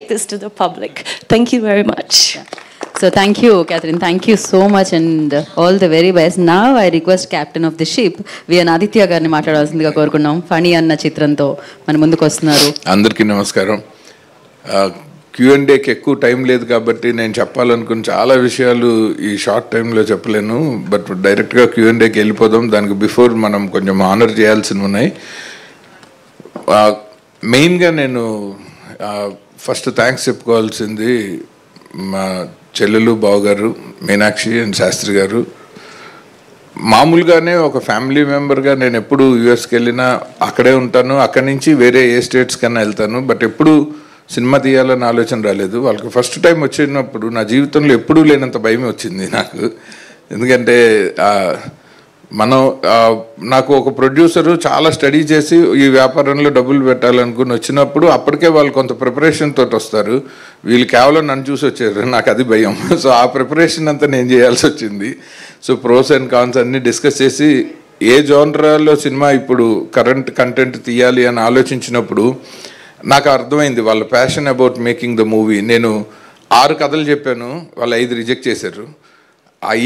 this to the public. Thank you very much. So thank you, Catherine. Thank you so much and all the very best. Now I request Captain of the Ship, V.N. Aditya గారిని మాట్లాడాల్సిందిగా కోరుకున్నాం. ఫణి అన్న చిత్రంతో మన ముందుకు వస్తున్నారు. అందరికీ నమస్కారం. Q&Aకి ఎక్కువ టైం లేదు కాబట్టి నేను చెప్పాలనుకున్న చాలా విషయాలు ఈ షార్ట్ టైంలో చెప్పలేను. బట్ డైరెక్ట్గా Q&Aకి వెళ్ళిపోదాం. దానికి బిఫోర్ మనం కొంచెం ఆనర్ చేయాల్సినవి ఉన్నాయి. మెయిన్గా నేను ఫస్ట్ థ్యాంక్స్ చెప్పుకోవాల్సింది మా చెల్లెలు బావగారు మీనాక్షి అండ్ శాస్త్రి గారు. మామూలుగానే ఒక ఫ్యామిలీ మెంబర్గా నేను ఎప్పుడు యూఎస్కి వెళ్ళినా అక్కడే ఉంటాను, అక్కడి నుంచి వేరే ఏ స్టేట్స్ కన్నా వెళ్తాను. బట్ ఎప్పుడు సినిమా తీయాలని ఆలోచన రాలేదు. వాళ్ళకి ఫస్ట్ టైం వచ్చినప్పుడు నా జీవితంలో ఎప్పుడూ లేనంత భయం వచ్చింది నాకు. ఎందుకంటే నాకు ఒక ప్రొడ్యూసరు చాలా స్టడీ చేసి ఈ వ్యాపారంలో డబ్బులు పెట్టాలనుకుని వచ్చినప్పుడు అప్పటికే వాళ్ళు కొంత ప్రిపరేషన్ తోటి వస్తారు. వీళ్ళు కేవలం నన్ను చూసి వచ్చారు, నాకు అది భయం. సో ఆ ప్రిపరేషన్ అంతా నేను చేయాల్సి వచ్చింది. సో ప్రోస్ అండ్ కాన్స్ అన్నీ డిస్కస్ చేసి ఏ జోనరాలో సినిమా ఇప్పుడు కరెంట్ కంటెంట్ తీయాలి అని ఆలోచించినప్పుడు నాకు అర్థమైంది వాళ్ళ passion about making the movie. నేను 6 కథలు చెప్పాను, వాళ్ళు 5 రిజెక్ట్ చేశారు.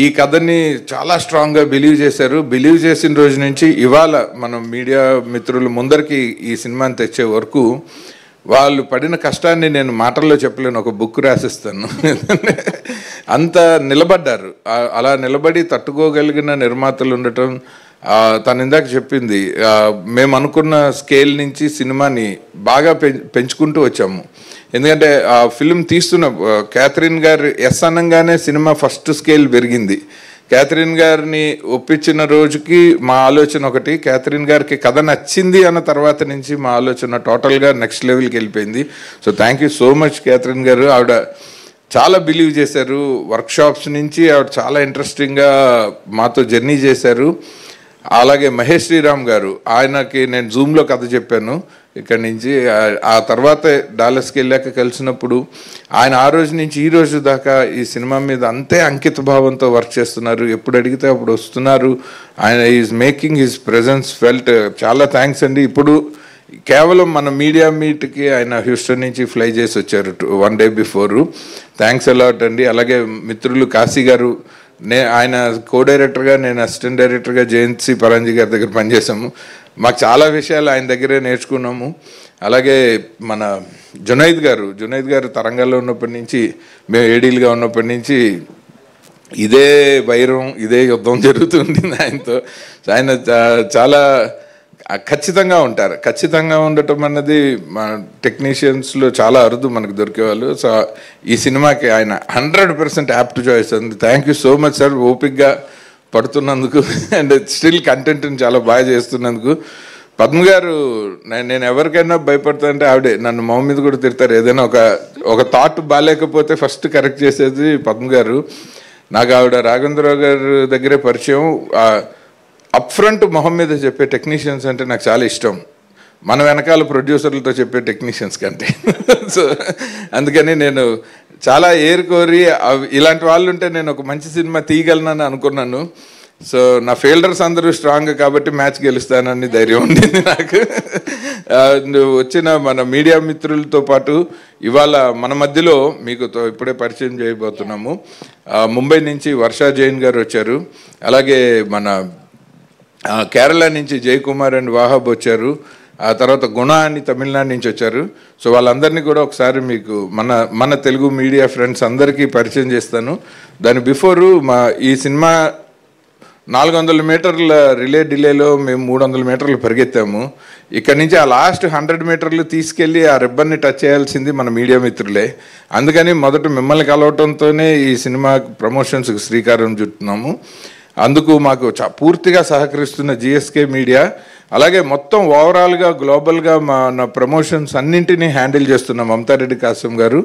ఈ కథని చాలా స్ట్రాంగ్గా బిలీవ్ చేశారు. బిలీవ్ చేసిన రోజు నుంచి ఇవాళ మనం మీడియా మిత్రులు ముందరికి ఈ సినిమాని తెచ్చే వరకు వాళ్ళు పడిన కష్టాన్ని నేను మాటల్లో చెప్పలేను, ఒక బుక్ రాసిస్తాను. అంత నిలబడ్డారు. అలా నిలబడి తట్టుకోగలిగిన నిర్మాతలు ఉండటం. తను ఇందాక చెప్పింది, మేము అనుకున్న స్కేల్ నుంచి సినిమాని బాగా పెంచుకుంటూ వచ్చాము. ఎందుకంటే ఆ ఫిల్మ్ తీస్తున్న క్యాథరిన్ గారు ఎస్ అనగానే సినిమా ఫస్ట్ స్కేల్ పెరిగింది. క్యాథరిన్ గారిని ఒప్పించిన రోజుకి మా ఆలోచన ఒకటి, క్యాథరిన్ గారికి కథ నచ్చింది అన్న తర్వాత నుంచి మా ఆలోచన టోటల్గా నెక్స్ట్ లెవెల్కి వెళ్ళిపోయింది. So thank you so much Catherine గారు. ఆవిడ చాలా బిలీవ్ చేశారు. వర్క్షాప్స్ నుంచి ఆవిడ చాలా ఇంట్రెస్టింగ్గా మాతో జర్నీ చేశారు. అలాగే మహేష్ శ్రీరామ్ గారు, ఆయనకి నేను జూమ్లో కథ చెప్పాను ఇక్కడి నుంచి. ఆ తర్వాత డాలస్కి వెళ్ళాక కలిసినప్పుడు ఆయన ఆ రోజు నుంచి ఈ రోజు దాకా ఈ సినిమా మీద అంతే అంకిత భావంతో వర్క్ చేస్తున్నారు. ఎప్పుడు అడిగితే అప్పుడు వస్తున్నారు. ఆయన is making his presence felt. చాలా థ్యాంక్స్ అండి. ఇప్పుడు కేవలం మన మీడియా మీట్కి ఆయన హ్యూస్టన్ నుంచి ఫ్లై చేసి వచ్చారు 1 డే బిఫోరు. థ్యాంక్స్ అలాట్ అండి. అలాగే మిత్రులు కాశీ గారు, ఆయన కో డైరెక్టర్గా, నేను అసిస్టెంట్ డైరెక్టర్గా జయంతి పరంజీ గారి దగ్గర పనిచేసాము. మాకు చాలా విషయాలు ఆయన దగ్గరే నేర్చుకున్నాము. అలాగే మన జునైద్ గారు తరంగాల్లో ఉన్నప్పటి నుంచి, మేము ఏడీలుగా ఉన్నప్పటి నుంచి ఇదే వైరం, ఇదే యుద్ధం జరుగుతుంది ఆయనతో. ఆయన చాలా ఖచ్చితంగా ఉంటారు. ఖచ్చితంగా ఉండటం అన్నది మన టెక్నీషియన్స్లో చాలా అరుదు మనకు దొరికేవాళ్ళు. సో ఈ సినిమాకి ఆయన 100% యాప్ట్ చాయిస్ అంది. Thank you so much sir, ఓపిక్గా పడుతున్నందుకు అండ్ స్టిల్ కంటెంట్ని చాలా బాగా చేస్తున్నందుకు. పద్మ గారు, నేను ఎవరికైనా భయపడతానంటే ఆవిడే. నన్ను మా మీద కూడా తిడతారు. ఏదైనా ఒక థాట్ బాగాలేకపోతే ఫస్ట్ కరెక్ట్ చేసేది పద్మ గారు. నాకు ఆవిడ రాఘవేంద్రరావు గారి దగ్గరే పరిచయం. అప్ ఫ్రంట్ మొహం మీద చెప్పే టెక్నీషియన్స్ అంటే నాకు చాలా ఇష్టం, మన వెనకాల ప్రొడ్యూసర్లతో చెప్పే టెక్నీషియన్స్ కంటే. సో అందుకని నేను చాలా ఏరుకోరి ఇలాంటి వాళ్ళు ఉంటే నేను ఒక మంచి సినిమా తీయగలనని అనుకున్నాను. సో నా ఫీల్డర్స్ అందరూ స్ట్రాంగ్ కాబట్టి మ్యాచ్ గెలుస్తానని ధైర్యం ఉండింది నాకు. వచ్చిన మన మీడియా మిత్రులతో పాటు ఇవాళ మన మధ్యలో మీకు ఇప్పుడే పరిచయం చేయబోతున్నాము. ముంబై నుంచి వర్షా జైన్ గారు వచ్చారు. అలాగే మన కేరళ నుంచి జయకుమార్ అండ్ వాహబ్ వచ్చారు. ఆ తర్వాత గుణ అని తమిళనాడు నుంచి వచ్చారు. సో వాళ్ళందరినీ కూడా ఒకసారి మీకు మన తెలుగు మీడియా ఫ్రెండ్స్ అందరికీ పరిచయం చేస్తాను. దాని బిఫోరు ఈ సినిమా 400 మీటర్ల డిలేలో మేము 300 మీటర్లు పరిగెత్తాము. ఇక్కడ నుంచి ఆ లాస్ట్ 100 మీటర్లు తీసుకెళ్ళి ఆ రిబ్బన్ని టచ్ చేయాల్సింది మన మీడియా మిత్రులే. అందుకని మొదట మిమ్మల్ని కలవటంతోనే ఈ సినిమా ప్రమోషన్స్కి శ్రీకారం చుట్టున్నాము. అందుకు మాకు పూర్తిగా సహకరిస్తున్న జిఎస్కే మీడియా, అలాగే మొత్తం ఓవరాల్గా గ్లోబల్గా మన ప్రమోషన్స్ అన్నింటినీ హ్యాండిల్ చేస్తున్న మమతారెడ్డి కాసం గారు.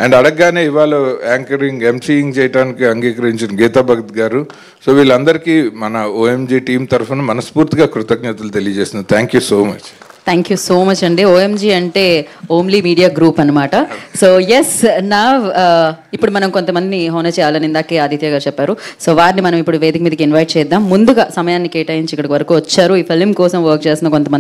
అండ్ అడగగానే ఇవాళ యాంకరింగ్ ఎంసీయింగ్ చేయడానికి అంగీకరించిన గీతా భగత్ గారు. సో వీళ్ళందరికీ మన ఓఎంజీ టీం తరఫున మనస్ఫూర్తిగా కృతజ్ఞతలు తెలియజేస్తున్నాను. Thank you so much. Thank you so much అండి. ఓఎంజీ అంటే ఓమ్లీ మీడియా గ్రూప్ అనమాట. సో ఎస్, నా ఇప్పుడు మనం కొంతమందిని హోనర్ చేయాలని ఇందాకే ఆదిత్య గారు చెప్పారు. సో వారిని మనం ఇప్పుడు వేదిక మీదకి ఇన్వైట్ చేద్దాం. ముందుగా సమయాన్ని కేటాయించి ఇక్కడికి వరకు వచ్చారు. ఈ ఫిల్మ్ కోసం వర్క్ చేసిన కొంతమంది